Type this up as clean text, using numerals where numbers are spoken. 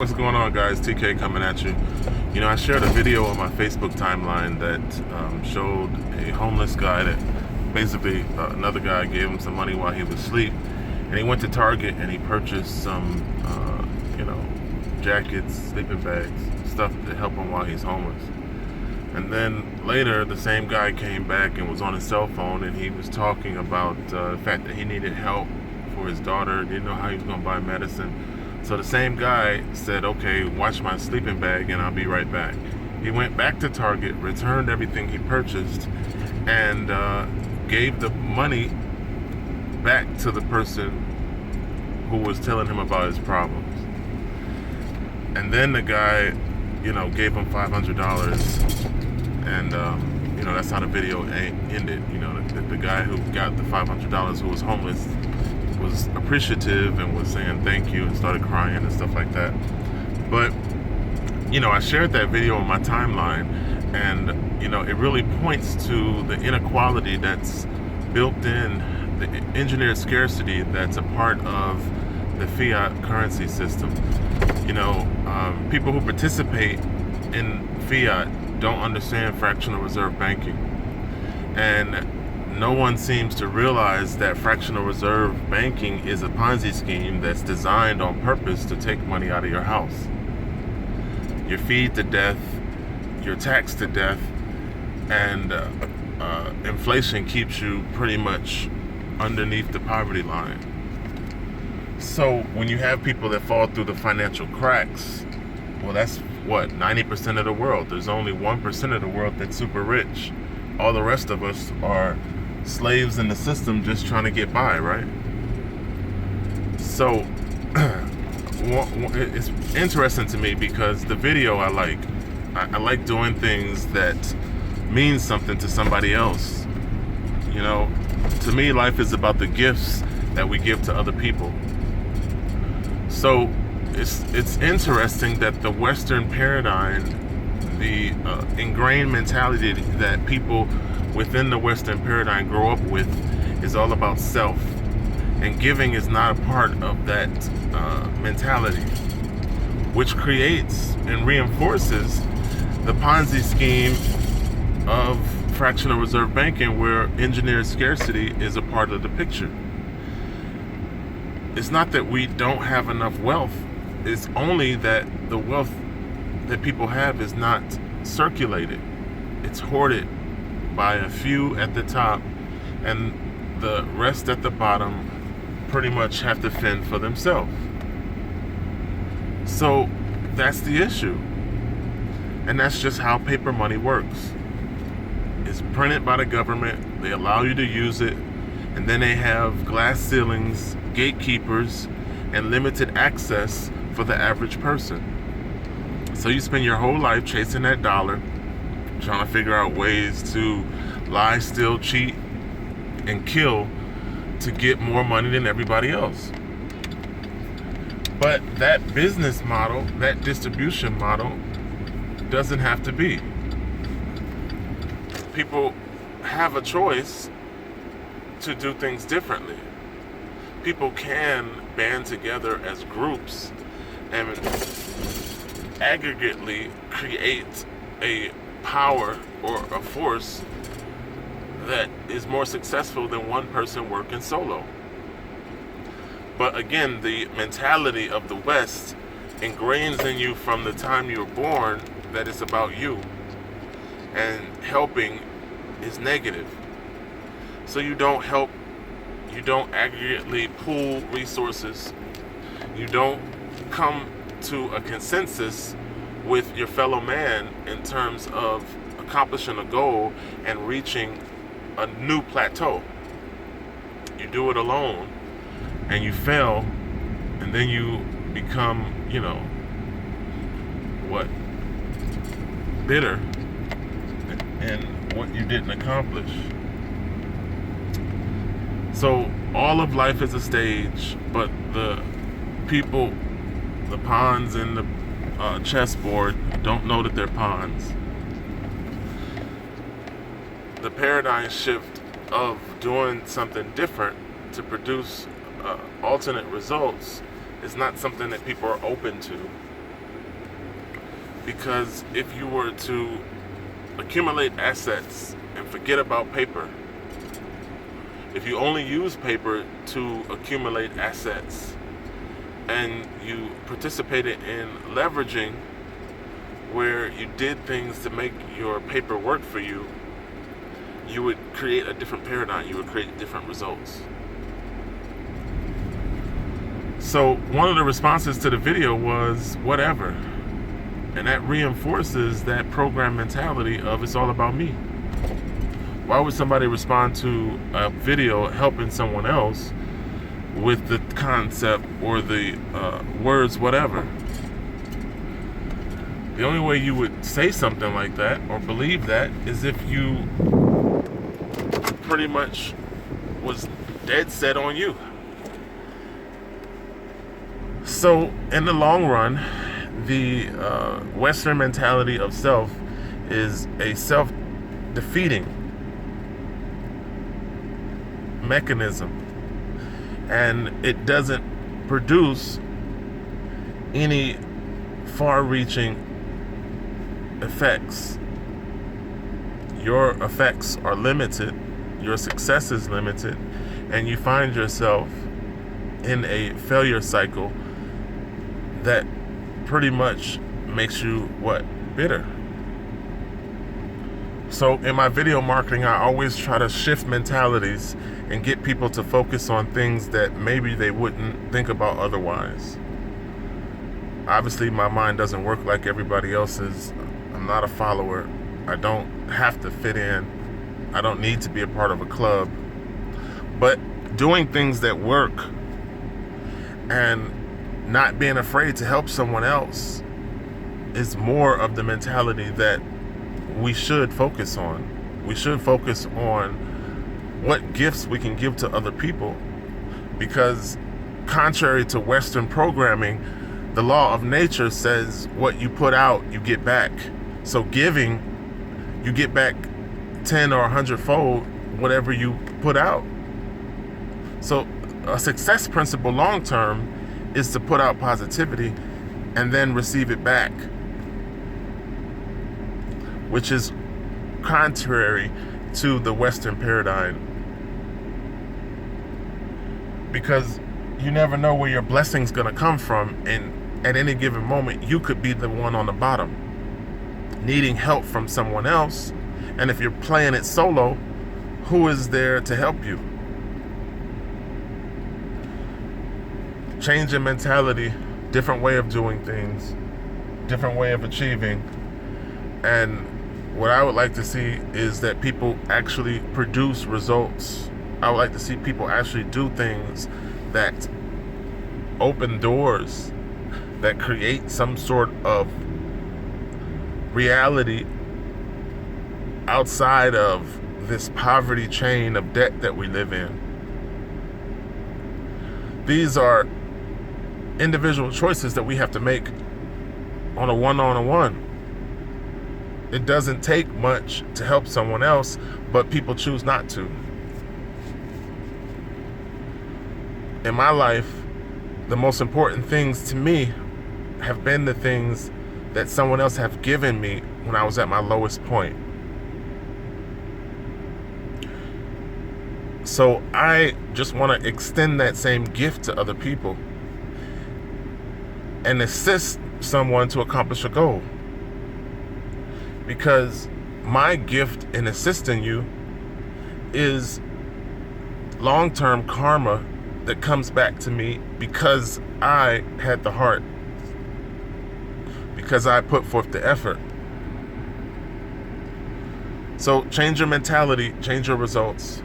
What's going on, guys? TK coming at you. I shared a video on my Facebook timeline that showed a homeless guy that basically another guy gave him some money while he was asleep, and he went to Target and he purchased some jackets, sleeping bags, stuff to help him while he's homeless. And then later the same guy came back and was on his cell phone, and he was talking about the fact that he needed help for his daughter, didn't know how he was going to buy medicine. So the same guy said, okay, watch my sleeping bag and I'll be right back. He went back to Target, returned everything he purchased, and gave the money back to the person who was telling him about his problems. And then the guy, gave him $500, and that's how the video ended. The guy who got the $500, who was homeless, was appreciative and was saying thank you and started crying and stuff like that. But I shared that video on my timeline, and it really points to the inequality that's built in, the engineered scarcity that's a part of the fiat currency system. People who participate in fiat don't understand fractional reserve banking, and no one seems to realize that fractional reserve banking is a Ponzi scheme that's designed on purpose to take money out of your house. You're feed to death, you're taxed to death, and inflation keeps you pretty much underneath the poverty line. So when you have people that fall through the financial cracks, well, that's what, 90% of the world. There's only 1% of the world that's super rich. All the rest of us are slaves in the system just trying to get by, right? So it's interesting to me because the video I like doing things that mean something to somebody else. To me, life is about the gifts that we give to other people. So it's interesting that the Western paradigm, the ingrained mentality that people within the Western paradigm grow up with, is all about self, and giving is not a part of that mentality, which creates and reinforces the Ponzi scheme of fractional reserve banking, where engineered scarcity is a part of the picture. It's not that we don't have enough wealth, it's only that the wealth that people have is not circulated. It's hoarded by a few at the top, and the rest at the bottom pretty much have to fend for themselves. So that's the issue. And that's just how paper money works. It's printed by the government, they allow you to use it, and then they have glass ceilings, gatekeepers, and limited access for the average person. So you spend your whole life chasing that dollar, trying to figure out ways to lie, steal, cheat, and kill to get more money than everybody else. But that business model, that distribution model, doesn't have to be. People have a choice to do things differently. People can band together as groups and aggregately create a power or a force that is more successful than one person working solo. But again, the mentality of the West ingrains in you from the time you were born that it's about you, and helping is negative. So you don't help, you don't aggregately pool resources, you don't come to a consensus with your fellow man in terms of accomplishing a goal and reaching a new plateau. You do it alone and you fail, and then you become, bitter and what you didn't accomplish. So all of life is a stage, but the people, the pawns in the chessboard, don't know that they're pawns. The paradigm shift of doing something different to produce alternate results is not something that people are open to. Because if you were to accumulate assets and forget about paper, if you only use paper to accumulate assets and you participated in leveraging where you did things to make your paper work for you, you would create a different paradigm. You would create different results. So one of the responses to the video was whatever. And that reinforces that program mentality of it's all about me. Why would somebody respond to a video helping someone else with the concept or the words whatever? The only way you would say something like that or believe that is if you pretty much was dead set on you. So in the long run, the Western mentality of self is a self-defeating mechanism, and it doesn't produce any far-reaching effects. Your effects are limited, your success is limited, and you find yourself in a failure cycle that pretty much makes you bitter. So in my video marketing, I always try to shift mentalities and get people to focus on things that maybe they wouldn't think about otherwise. Obviously, my mind doesn't work like everybody else's. I'm not a follower. I don't have to fit in. I don't need to be a part of a club. But doing things that work and not being afraid to help someone else is more of the mentality that we should focus on. We should focus on what gifts we can give to other people, because contrary to Western programming, the law of nature says what you put out, you get back. So giving, you get back 10 or 100-fold whatever you put out. So a success principle long term is to put out positivity and then receive it back, which is contrary to the Western paradigm, because you never know where your blessing's going to come from, and at any given moment you could be the one on the bottom needing help from someone else. And if you're playing it solo, who is there to help you? Change in mentality, different way of doing things, different way of achieving. And what I would like to see is that people actually produce results. I would like to see people actually do things that open doors, that create some sort of reality outside of this poverty chain of debt that we live in. These are individual choices that we have to make on a one-on-one. It doesn't take much to help someone else, but people choose not to. In my life, the most important things to me have been the things that someone else have given me when I was at my lowest point. So I just want to extend that same gift to other people and assist someone to accomplish a goal. Because my gift in assisting you is long-term karma that comes back to me because I had the heart, because I put forth the effort. So change your mentality, change your results.